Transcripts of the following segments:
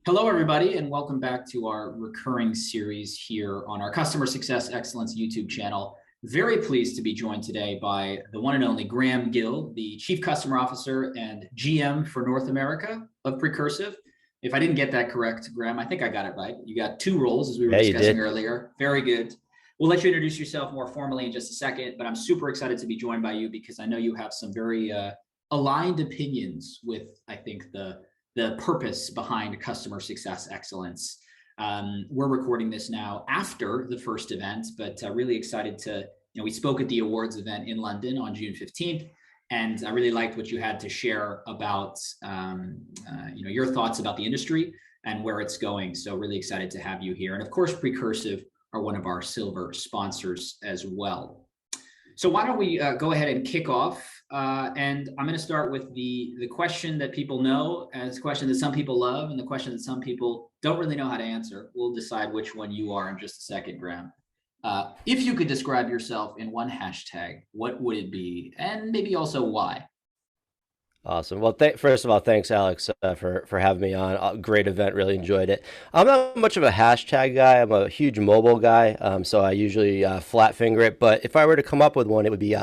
Hello, everybody, and welcome back to our recurring series here on our Customer Success Excellence YouTube channel. Very pleased to be joined today by the one and only Graham Gill, the Chief Customer Officer and GM for North America of Precursive. If I didn't get that correct, Graham, I think I got it right. You got two roles, as we were discussing earlier. Very good. We'll let you introduce yourself more formally in just a second, but I'm super excited to be joined by you because I know you have some very aligned opinions with, I think, the purpose behind customer success excellence. We're recording this now after the first event, but really excited to, we spoke at the awards event in London on June 15th, and I really liked what you had to share about, your thoughts about the industry and where it's going. So really excited to have you here. And of course, Precursive are one of our silver sponsors as well. So why don't we go ahead and kick off? And I'm going to start with the question that people know, and it's a question that some people love, and the question that some people don't really know how to answer. We'll decide which one you are in just a second, Graham. If you could describe yourself in one hashtag, what would it be? And maybe also why? Awesome. Well, first of all, thanks, Alex, for having me on. Great event. Really enjoyed it. I'm not much of a hashtag guy. I'm a huge mobile guy, so I usually flat finger it. But if I were to come up with one, it would be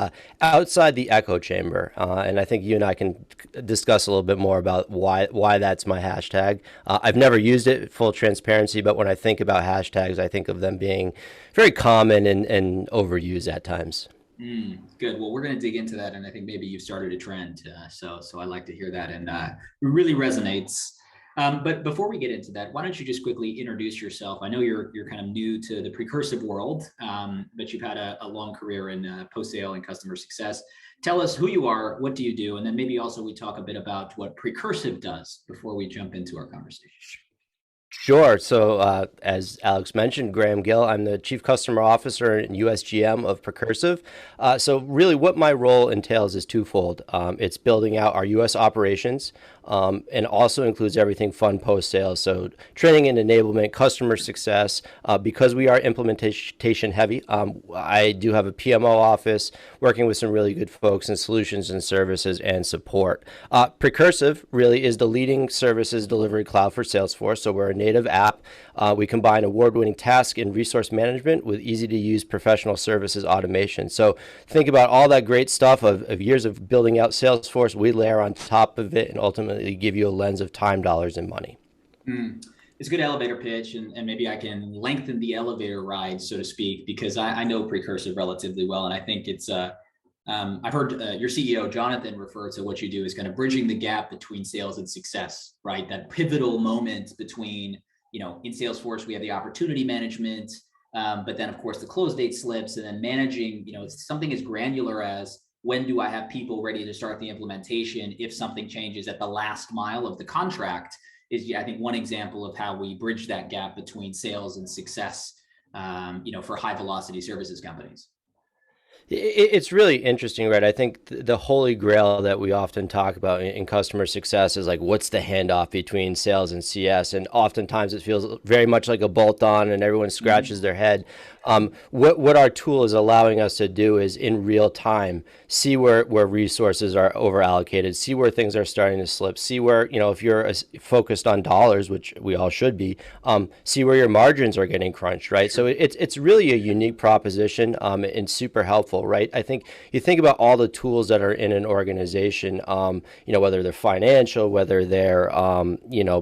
outside the echo chamber. And I think you and I can discuss a little bit more about why that's my hashtag. I've never used it, full transparency, but when I think about hashtags, I think of them being very common and overused at times. Good. Well, we're going to dig into that, and I think maybe you've started a trend. So I like to hear that, and it really resonates. But before we get into that, why don't you just quickly introduce yourself? I know you're kind of new to the Precursive world, but you've had a long career in post-sale and customer success. Tell us who you are, what do you do, and then maybe also we talk a bit about what Precursive does before we jump into our conversation. Sure. So, as Alex mentioned, Graham Gill, I'm the Chief Customer Officer and US GM of Precursive. So, really, what my role entails is twofold. It's building out our US operations and also includes everything fun post sales. So, training and enablement, customer success. Because we are implementation heavy, I do have a PMO office working with some really good folks in solutions and services and support. Precursive really is the leading services delivery cloud for Salesforce. So, we're a native app. We combine award-winning task and resource management with easy-to-use professional services automation. So think about all that great stuff of years of building out Salesforce. We layer on top of it and ultimately give you a lens of time, dollars, and money. It's a good elevator pitch, and maybe I can lengthen the elevator ride, so to speak, because I know Precursive relatively well, and I think it's I've heard your CEO, Jonathan, refer to what you do as kind of bridging the gap between sales and success, right? That pivotal moment between, in Salesforce, we have the opportunity management, but then, of course, the close date slips, and then managing, something as granular as when do I have people ready to start the implementation if something changes at the last mile of the contract is, I think, one example of how we bridge that gap between sales and success, for high velocity services companies. It's really interesting, right? I think the Holy Grail that we often talk about in customer success is like, what's the handoff between sales and CS? And oftentimes it feels very much like a bolt on and everyone scratches their head. What our tool is allowing us to do is in real time, see where resources are over allocated, see where things are starting to slip, see where, if you're focused on dollars, which we all should be, see where your margins are getting crunched, right? So it's really a unique proposition and super helpful, right? I think you think about all the tools that are in an organization, whether they're financial, whether they're,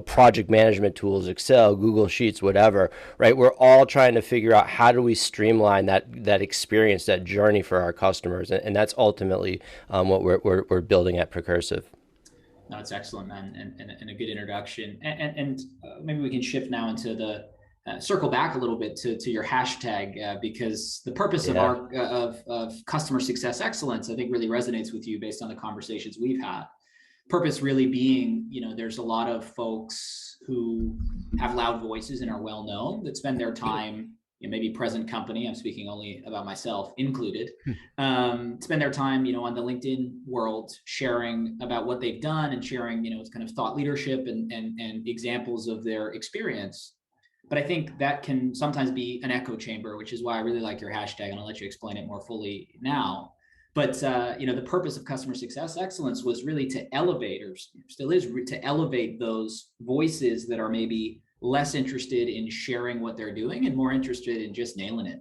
project management tools, Excel, Google Sheets, whatever, right? We're all trying to figure out how do we streamline that experience, that journey for our customers, and that's ultimately what we're building at Precursive. No, it's excellent, man, and a good introduction. And maybe we can shift now into the circle back a little bit to your hashtag because the purpose of our of customer success excellence, I think, really resonates with you based on the conversations we've had. Purpose really being, there's a lot of folks who have loud voices and are well known that spend their time, maybe present company, I'm speaking only about myself included, spend their time, on the LinkedIn world sharing about what they've done and sharing, it's kind of thought leadership and examples of their experience. But I think that can sometimes be an echo chamber, which is why I really like your hashtag, and I'll let you explain it more fully now. But the purpose of customer success excellence was really to elevate, or still is, to elevate those voices that are maybe less interested in sharing what they're doing and more interested in just nailing it,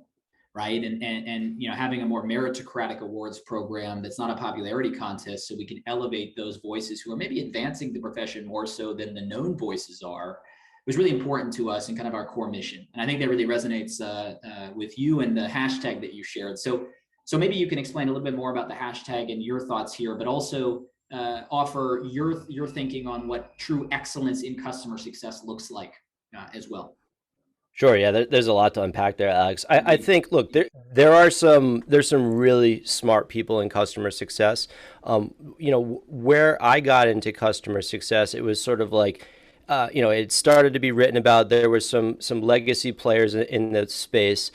right? And having a more meritocratic awards program that's not a popularity contest, so we can elevate those voices who are maybe advancing the profession more so than the known voices are, was really important to us and kind of our core mission. And I think that really resonates with you and the hashtag that you shared. So maybe you can explain a little bit more about the hashtag and your thoughts here, but also offer your thinking on what true excellence in customer success looks like as well. Sure. Yeah, there's a lot to unpack there, Alex. I think, look, there's some really smart people in customer success. Where I got into customer success, it was sort of like, it started to be written about. There were some legacy players in the space.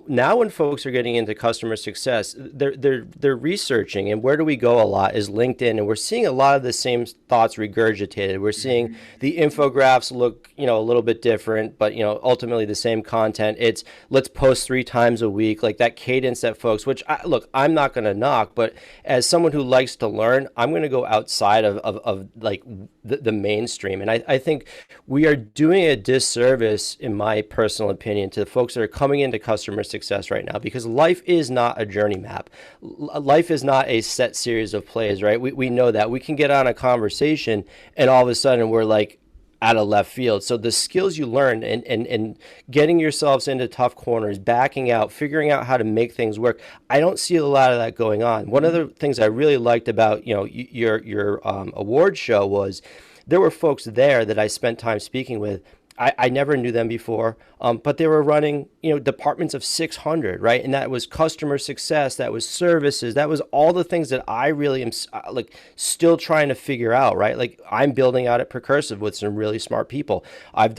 Now, when folks are getting into customer success, they're researching, and where do we go a lot is LinkedIn, and we're seeing a lot of the same thoughts regurgitated. We're seeing the infographics look, a little bit different, but ultimately the same content. It's let's post 3 times a week, like that cadence that folks. Which I'm not going to knock, but as someone who likes to learn, I'm going to go outside of like the mainstream, and I think we are doing a disservice, in my personal opinion, to the folks that are coming into customer success right now, because life is not a journey map. Life is not a set series of plays, right? We know that. We can get on a conversation and all of a sudden we're like out of left field. So the skills you learn and getting yourselves into tough corners, backing out, figuring out how to make things work, I don't see a lot of that going on. One of the things I really liked about your award show was there were folks there that I spent time speaking with. I never knew them before, but they were running, departments of 600, right? And that was customer success, that was services, that was all the things that I really am like still trying to figure out, right? Like I'm building out at Precursive with some really smart people. I've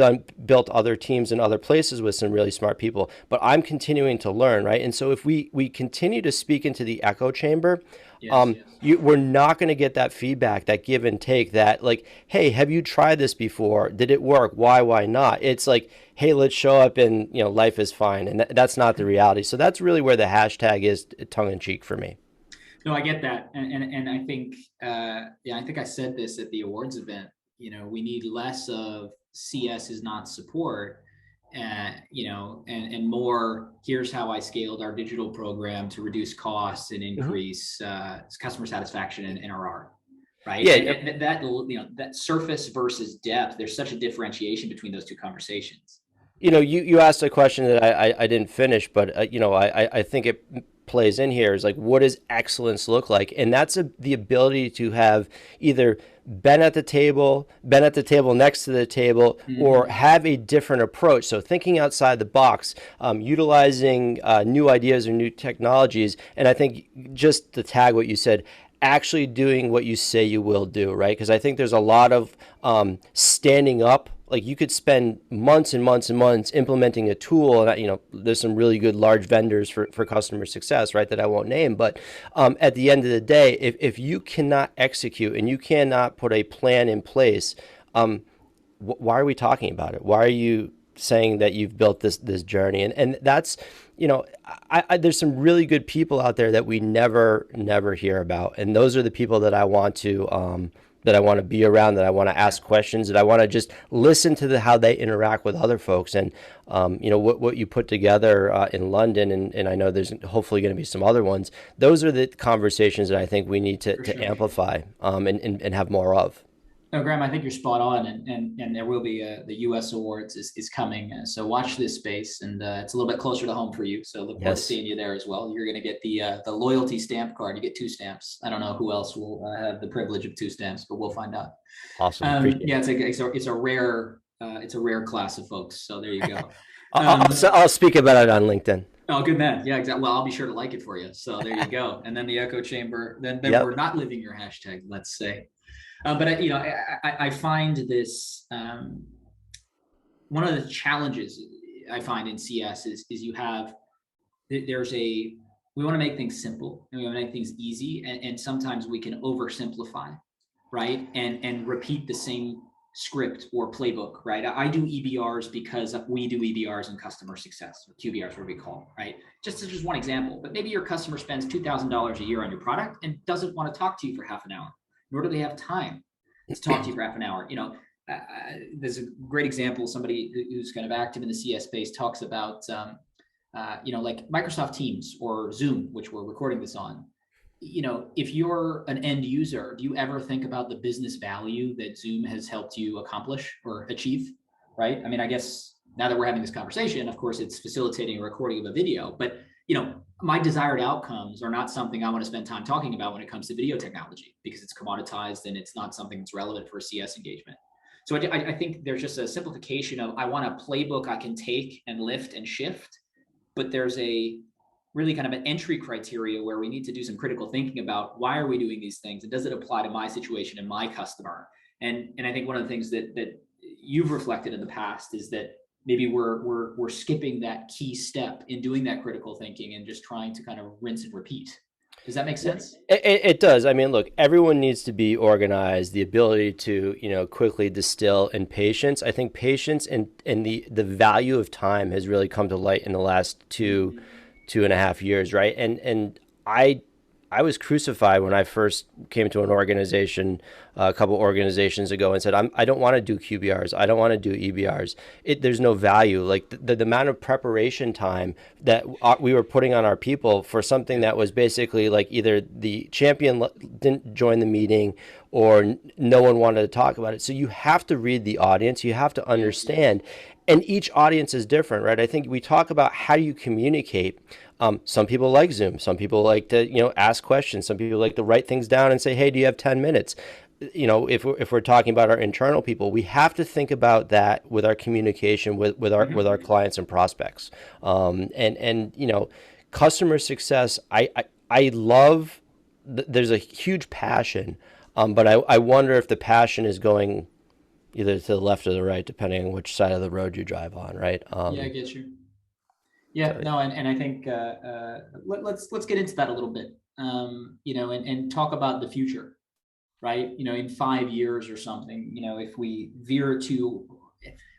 built other teams in other places with some really smart people, but I'm continuing to learn, right? And so if we continue to speak into the echo chamber, Yes. we're not going to get that feedback, that give and take, that like, hey, have you tried this before? Did it work? Why not? It's like, hey, let's show up and, life is fine. And that's not the reality. So that's really where the hashtag is, tongue in cheek for me. No, I get that. And I think, I think I said this at the awards event, we need less of CS is not support, and more, here's how I scaled our digital program to reduce costs and increase customer satisfaction and NRR, right? Yeah. And that surface versus depth, there's such a differentiation between those two conversations. You asked a question that I didn't finish, but I think it plays in here, is like, what does excellence look like? And that's the ability to have either been at the table next to the table, or have a different approach. So thinking outside the box, utilizing new ideas or new technologies. And I think, just to tag what you said, actually doing what you say you will do, right? Because I think there's a lot of standing up. Like, you could spend months and months and months implementing a tool, and there's some really good large vendors for customer success, right, that I won't name. But at the end of the day, if you cannot execute and you cannot put a plan in place, why are we talking about it? Why are you saying that you've built this journey? And that's, there's some really good people out there that we never hear about, and those are the people that I want to be around, that I want to ask questions, that I want to just listen to how they interact with other folks. And what you put together in London, and I know there's hopefully going to be some other ones. Those are the conversations that I think we need to amplify and have more of. No, Graham, I think you're spot on, and there will be the U.S. Awards is coming, so watch this space, and it's a little bit closer to home for you. So look forward to seeing you there as well. You're going to get the loyalty stamp card. You get 2 stamps. I don't know who else will have the privilege of 2 stamps, but we'll find out. Awesome. Yeah, it's a rare class of folks. So there you go. I'll speak about it on LinkedIn. Oh, good man. Yeah, exactly. Well, I'll be sure to like it for you. So there you go. And then the echo chamber. Then we're not living your hashtag, let's say. But I find this one of the challenges I find in CS is we want to make things simple, and we want to make things easy, and sometimes we can oversimplify, right? And repeat the same script or playbook, right? I do EBRs because we do EBRs in customer success, or QBRs, whatever we call, right? Just one example, but maybe your customer spends $2,000 a year on your product and doesn't want to talk to you for half an hour, nor do they have time to talk to you for half an hour. There's a great example. Somebody who's kind of active in the CS space talks about, like Microsoft Teams or Zoom, which we're recording this on. If you're an end user, do you ever think about the business value that Zoom has helped you accomplish or achieve, right? I mean, I guess now that we're having this conversation, of course, it's facilitating a recording of a video, but my desired outcomes are not something I want to spend time talking about when it comes to video technology, because it's commoditized and it's not something that's relevant for a CS engagement. So I think there's just a simplification of, I want a playbook I can take and lift and shift, but there's a really kind of an entry criteria where we need to do some critical thinking about, why are we doing these things? And does it apply to my situation and my customer? And I think one of the things that you've reflected in the past is that maybe we're skipping that key step in doing that critical thinking and just trying to kind of rinse and repeat. Does that make sense? It does. I mean, look, everyone needs to be organized, the ability to, quickly distill, and patience. I think patience and the value of time has really come to light in the last 2.5 years, right? And I was crucified when I first came to an organization a couple organizations ago and said, I don't want to do QBRs. I don't want to do EBRs. There's no value. Like the amount of preparation time that we were putting on our people for something that was basically like either the champion didn't join the meeting or no one wanted to talk about it. So you have to read the audience. You have to understand. And each audience is different, right? I think we talk about how do you communicate. Some people like Zoom. Some people like to, ask questions. Some people like to write things down and say, hey, do you have 10 minutes? If we're talking about our internal people, we have to think about that with our communication with our clients and prospects. Customer success, I love, there's a huge passion, but I wonder if the passion is going either to the left or the right, depending on which side of the road you drive on, right? Yeah, I get you. Yeah, no, and I think let's get into that a little bit, and talk about the future, right? In 5 years or something, if we veer to,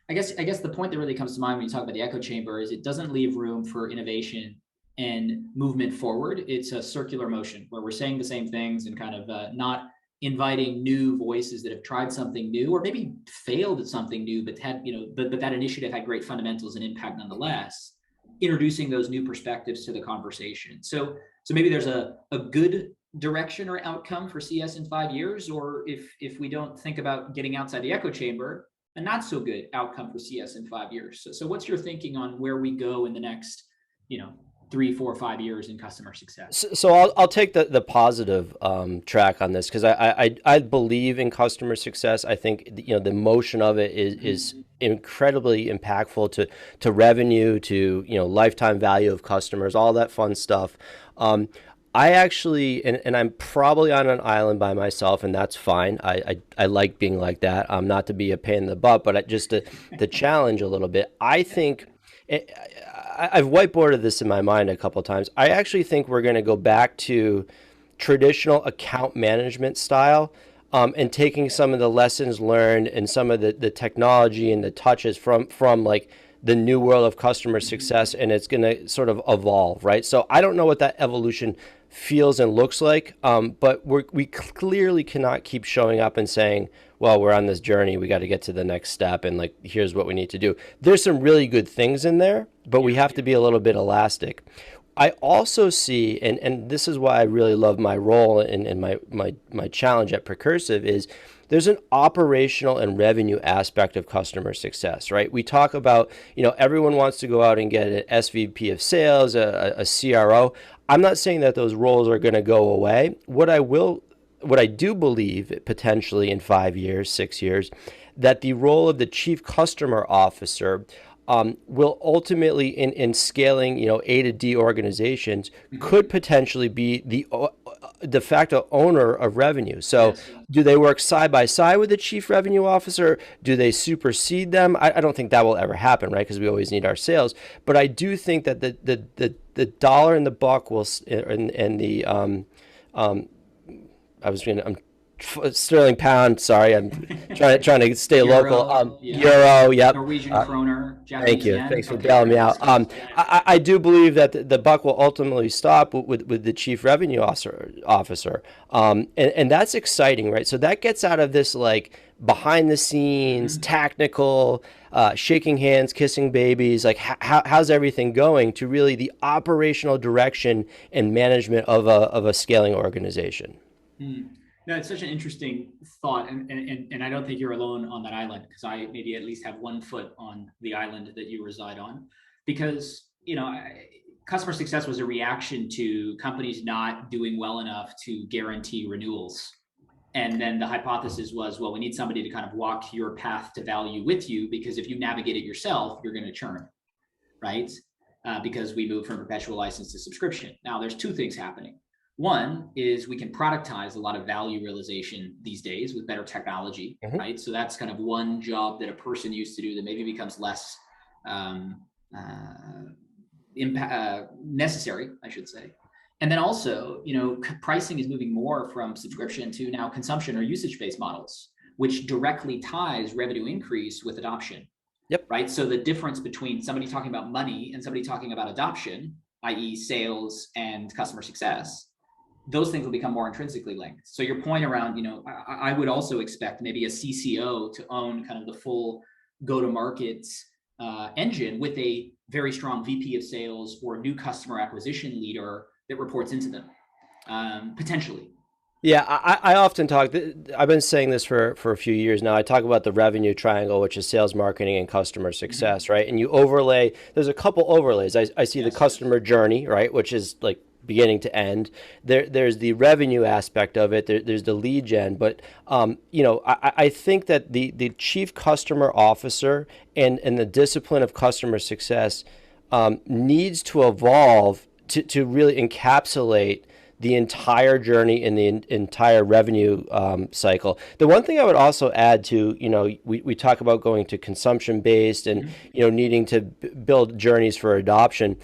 I guess the point that really comes to mind when you talk about the echo chamber is it doesn't leave room for innovation and movement forward. It's a circular motion where we're saying the same things and kind of not inviting new voices that have tried something new or maybe failed at something new, but had, but that initiative had great fundamentals and impact nonetheless, introducing those new perspectives to the conversation. So maybe there's a good direction or outcome for CS in 5 years, or if we don't think about getting outside the echo chamber, a not so good outcome for CS in 5 years. So what's your thinking on where we go in the next, 3, 4, 5 years in customer success? So I'll take the positive track on this, because I believe in customer success. I think the motion of it is incredibly impactful to revenue, to lifetime value of customers, all that fun stuff. I actually, and I'm probably on an island by myself, and that's fine. I like being like that. Not to be a pain in the butt, but just the challenge a little bit. I think. I've whiteboarded this in my mind a couple of times. I actually think we're going to go back to traditional account management style, and taking some of the lessons learned and some of the technology and the touches from like the new world of customer success, and it's going to sort of evolve, right? So I don't know what that evolution feels and looks like, but we clearly cannot keep showing up and saying, well, we're on this journey, we got to get to the next step, and like, here's what we need to do. There's some really good things in there, but we have to be a little bit elastic. I also see, and this is why I really love my role and my challenge at Precursive, is there's an operational and revenue aspect of customer success, right? We talk about, everyone wants to go out and get an SVP of sales, a CRO. I'm not saying that those roles are going to go away. What I do believe potentially in 5 years, 6 years, that the role of the chief customer officer will ultimately, in scaling, A to D organizations, could potentially be the de facto owner of revenue. So yes. Do they work side by side with the chief revenue officer? Do they supersede them? I don't think that will ever happen, right? Because we always need our sales. But I do think that the dollar and the buck will, and the sterling pound. Sorry, I'm trying to stay local. Euro, yeah. Euro, yep. Norwegian kroner, Thank Japanese you. yen. Thanks for Okay, bailing me right, out. East Coast. Yeah. I do believe that the buck will ultimately stop with the chief revenue officer. And that's exciting, right? So that gets out of this like behind the scenes, Mhm. tactical, shaking hands, kissing babies, like how's everything going, to really the operational direction and management of a scaling organization. Hmm. No, it's such an interesting thought, and I don't think you're alone on that island, because I maybe at least have one foot on the island that you reside on, because customer success was a reaction to companies not doing well enough to guarantee renewals. And then the hypothesis was, well, we need somebody to kind of walk your path to value with you, because if you navigate it yourself, you're going to churn, right? Because we move from perpetual license to subscription. Now, there's two things happening. One is we can productize a lot of value realization these days with better technology, Mhm. right? So that's kind of one job that a person used to do that maybe becomes less um, necessary, I should say. And then also, pricing is moving more from subscription to now consumption or usage-based models, which directly ties revenue increase with adoption, Yep. right? So the difference between somebody talking about money and somebody talking about adoption, i.e. sales and customer success, those things will become more intrinsically linked. So your point around, I would also expect maybe a CCO to own kind of the full go-to-market engine with a very strong VP of sales or new customer acquisition leader that reports into them, potentially. Yeah, I often talk. I've been saying this for a few years now. I talk about the revenue triangle, which is sales, marketing, and customer Mm-hmm. success, right? And you overlay. There's a couple overlays. I see the Yes. customer journey, right, which is like beginning to end. There's the revenue aspect of it. There's the lead gen, but I think that the chief customer officer and the discipline of customer success needs to evolve to really encapsulate the entire journey in the entire revenue cycle. The one thing I would also add to, we talk about going to consumption based and, Mm-hmm. needing to build journeys for adoption.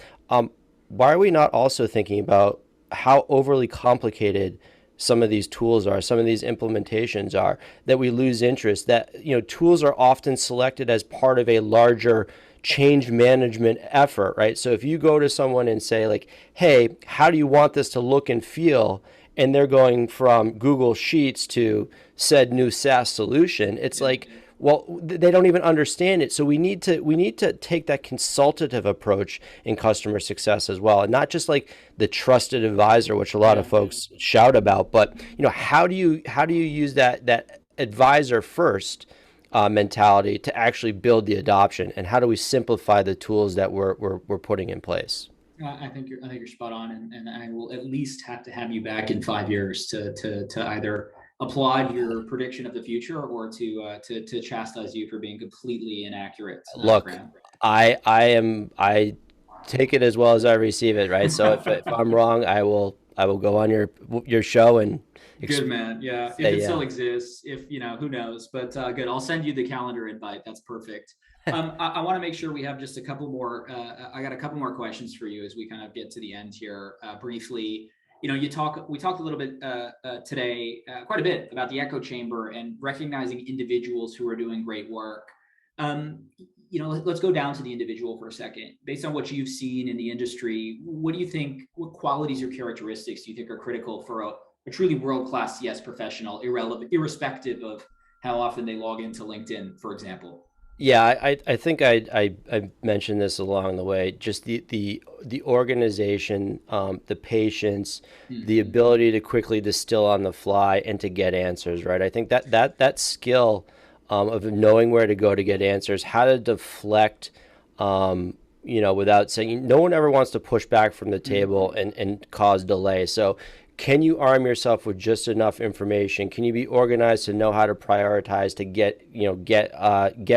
Why are we not also thinking about how overly complicated some of these tools are, some of these implementations are, that we lose interest, that, tools are often selected as part of a larger change management effort, right? So if you go to someone and say like, hey, how do you want this to look and feel? And they're going from Google Sheets to said new SaaS solution, it's Yeah. like, well, they don't even understand it. So we need to take that consultative approach in customer success as well, and not just like the trusted advisor, which a lot of Yeah. folks shout about, but how do you use that advisor first mentality to actually build the adoption, and how do we simplify the tools that we're putting in place? I think you're spot on, and I will at least have to have you back in 5 years to either applaud your prediction of the future or to chastise you for being completely inaccurate, Look, Graham. I take it as well as I receive it, right? So if I'm wrong, I will go on your show and Good man. Yeah. If say it still yeah. exists, if who knows? But good. I'll send you the calendar invite. That's perfect. I want to make sure we have just a couple more. I got a couple more questions for you as we kind of get to the end here. Briefly, we talked a little bit today, quite a bit about the echo chamber and recognizing individuals who are doing great work. Um, let's go down to the individual for a second. Based on what you've seen in the industry, what do you think? What qualities or characteristics do you think are critical for a truly world-class CS professional, irrespective of how often they log into LinkedIn, for example? Yeah, I think I mentioned this along the way. Just the organization, the patience, the Mm-hmm. ability to quickly distill on the fly and to get answers, right? I think that skill of knowing where to go to get answers, how to deflect, without saying, no one ever wants to push back from the table Mm-hmm. and cause delay. So can you arm yourself with just enough information? Can you be organized to know how to prioritize to get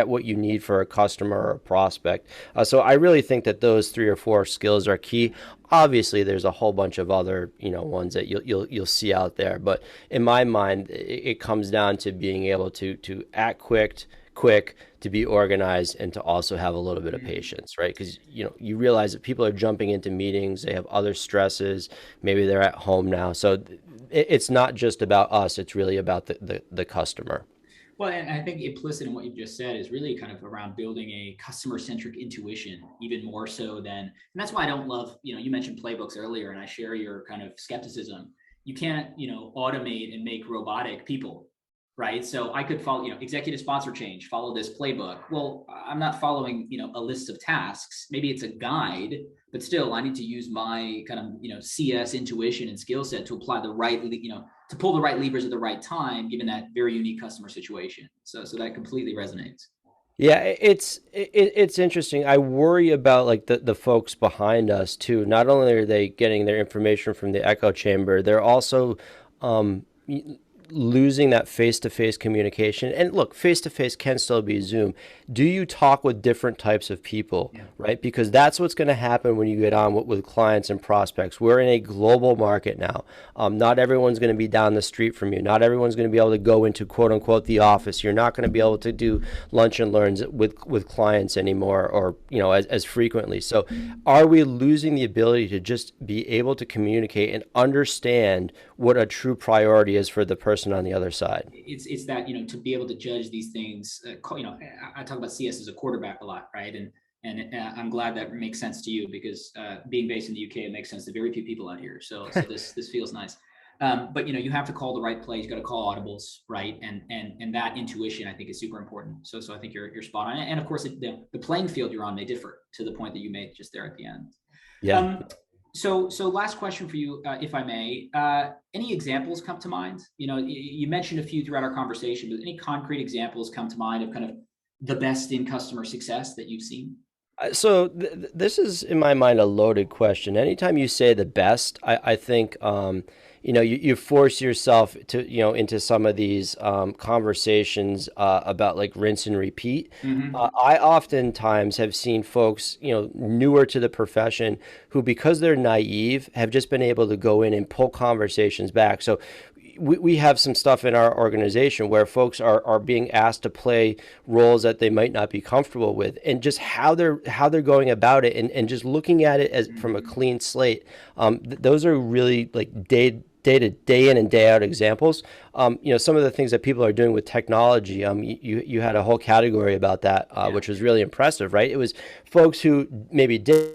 what you need for a customer or a prospect? So I really think that those three or four skills are key. Obviously, there's a whole bunch of other ones that you'll see out there, but in my mind, it comes down to being able to act quick, to be organized, and to also have a little bit of Mm-hmm. patience, right? Because you realize that people are jumping into meetings, they have other stresses, maybe they're at home now, so it's not just about us, it's really about the customer. Well, and I think implicit in what you've just said is really kind of around building a customer-centric intuition, even more so than, and that's why I don't love, you mentioned playbooks earlier, and I share your kind of skepticism. You can't, automate and make robotic people, right? So I could follow, executive sponsor change, follow this playbook. Well, I'm not following, a list of tasks. Maybe it's a guide, but still I need to use my kind of, CS intuition and skill set to apply the right, to pull the right levers at the right time, given that very unique customer situation. So that completely resonates. Yeah, it's interesting. I worry about like the folks behind us too. Not only are they getting their information from the echo chamber, they're also um, losing that face-to-face communication. And look, face-to-face can still be Zoom. Do you talk with different types of people, Yeah. right? Because that's what's going to happen when you get on with clients and prospects. We're in a global market now. Not everyone's going to be down the street from you. Not everyone's going to be able to go into quote unquote the office. You're not going to be able to do lunch and learns with clients anymore, or as frequently. So are we losing the ability to just be able to communicate and understand what a true priority is for the person on the other side? It's that, to be able to judge these things. I talk about CS as a quarterback a lot, right? And I'm glad that makes sense to you, because being based in the UK, it makes sense to very few people out here. So this feels nice. But you have to call the right plays. You got to call audibles, right? And that intuition, I think, is super important. So I think you're spot on. And of course, the playing field you're on may differ, to the point that you made just there at the end. Yeah. So last question for you, if I may. Any examples come to mind? You mentioned a few throughout our conversation, but any concrete examples come to mind of kind of the best in customer success that you've seen? So this is, in my mind, a loaded question. Anytime you say the best, I think you force yourself to into some of these conversations about like rinse and repeat. Mm-hmm. I oftentimes have seen folks newer to the profession who, because they're naive, have just been able to go in and pull conversations back. So we have some stuff in our organization where folks are being asked to play roles that they might not be comfortable with, and just how they're going about it, and just looking at it as from a clean slate. Those are really like day in and day out examples. Some of the things that people are doing with technology. You had a whole category about that, which was really impressive, right? It was folks who maybe didn't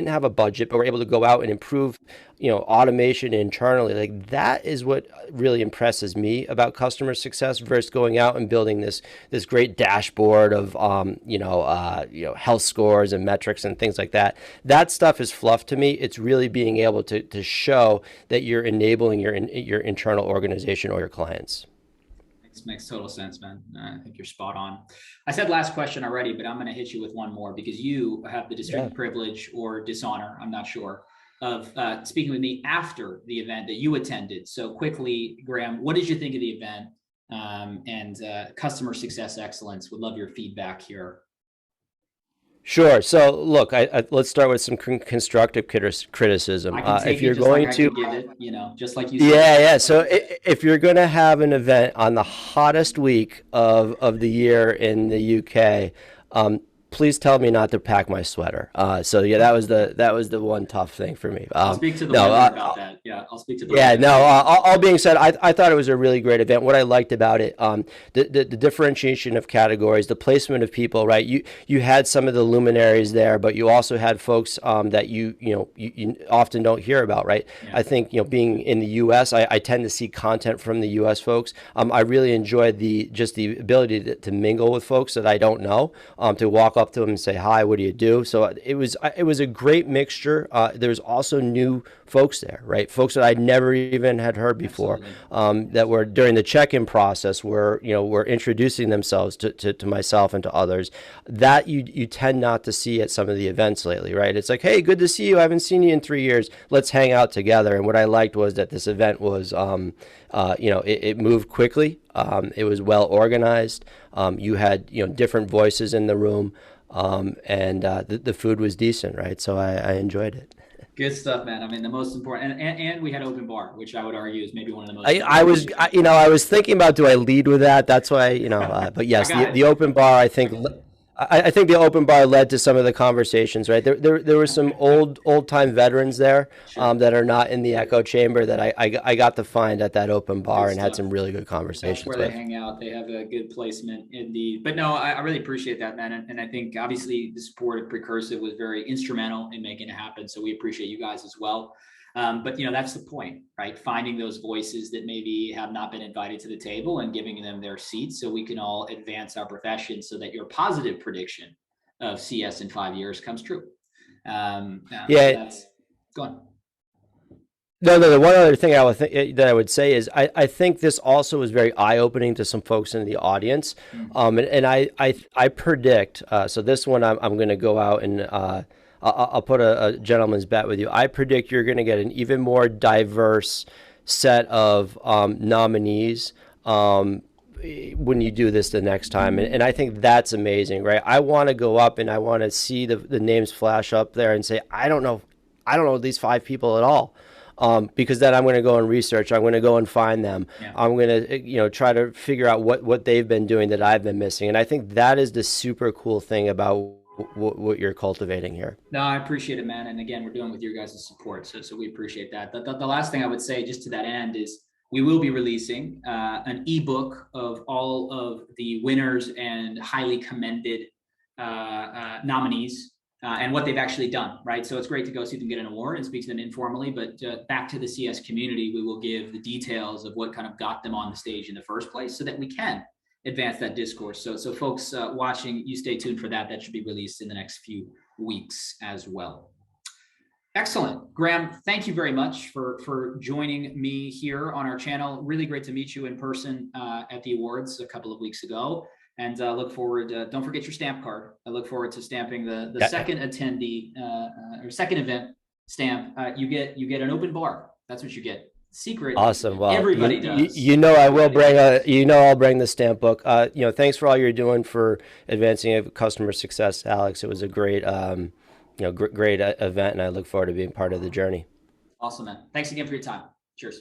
have a budget, but were able to go out and improve, automation internally. Like, that is what really impresses me about customer success versus going out and building this great dashboard of, health scores and metrics and things like that. That stuff is fluff to me. It's really being able to show that you're enabling your internal organization or your clients. Makes total sense, man. I think you're spot on. I said last question already, but I'm going to hit you with one more, because you have the distinct privilege or dishonor, I'm not sure, of speaking with me after the event that you attended. So quickly, Graham, what did you think of the event, and customer success excellence? Would love your feedback here. Sure. So look, let's start with some constructive criticism. I can take If you're it just going like I to, could give it, just like you said. yeah. So if you're going to have an event on the hottest week of the year in the UK, please tell me not to pack my sweater. So yeah, that was the one tough thing for me. I'll speak to the weather about that. Yeah, I'll speak to the Yeah, weather. no. All being said, I thought it was a really great event. What I liked about it, the differentiation of categories, the placement of people. Right, you had some of the luminaries there, but you also had folks that you often don't hear about. Right, Yeah. I think being in the U.S., I tend to see content from the U.S. folks. I really enjoyed the ability to mingle with folks that I don't know, to walk up to them and say hi, what do you do? So it was a great mixture. There was also new folks there, right? Folks that I never even had heard before, that were during the check-in process were introducing themselves to myself and to others that you tend not to see at some of the events lately, right? It's like, hey, good to see you. I haven't seen you in 3 years. Let's hang out together. And what I liked was that this event was, it moved quickly. It was well organized. You had different voices in the room. And the food was decent, right? So I enjoyed it. Good stuff, man. I mean, the most important, and we had open bar, which I would argue is maybe one of the most. I was thinking about, do I lead with that? That's why, but yes, the open bar, I think, I think the open bar led to some of the conversations, right? There were some old time veterans there Sure. that are not in the echo chamber that I got to find at that open Good bar and had stuff. some really good That's conversations where they with. hang out. They have a good placement indeed. But no, I really appreciate that, man. And I think obviously the support of Precursive was very instrumental in making it happen. So we appreciate you guys as well. But that's the point, right? Finding those voices that maybe have not been invited to the table and giving them their seats so we can all advance our profession so that your positive prediction of CS in 5 years comes true. So Yeah. that's go on. No. The one other thing that I would say is I think this also is very eye opening to some folks in the audience, and I predict. So this one I'm going to go out and I'll put a gentleman's bet with you. I predict you're going to get an even more diverse set of nominees when you do this the next time. And I think that's amazing, right? I want to go up and I want to see the names flash up there and say, I don't know these 5 people at all. Because then I'm going to go and research. I'm going to go and find them. Yeah. I'm going to, try to figure out what they've been doing that I've been missing. And I think that is the super cool thing about what you're cultivating here. No, I appreciate it, man. And again, we're doing it with your guys' support. So we appreciate that. The last thing I would say just to that end is we will be releasing an ebook of all of the winners and highly commended nominees and what they've actually done, right? So it's great to go see them get an award and speak to them informally, but back to the CS community, we will give the details of what kind of got them on the stage in the first place so that we can advance that discourse. So folks watching, you stay tuned for that. That should be released in the next few weeks as well. Excellent. Graham, thank you very much for joining me here on our channel. Really great to meet you in person at the awards a couple of weeks ago. And look forward, don't forget your stamp card. I look forward to stamping the second attendee or second event stamp. You get an open bar. That's what you get. Secret. Awesome. Well, everybody does. I will bring I'll bring the stamp book. Thanks for all you're doing for advancing customer success, Alex. It was a great, great event, and I look forward to being part of the journey. Awesome, man. Thanks again for your time. Cheers.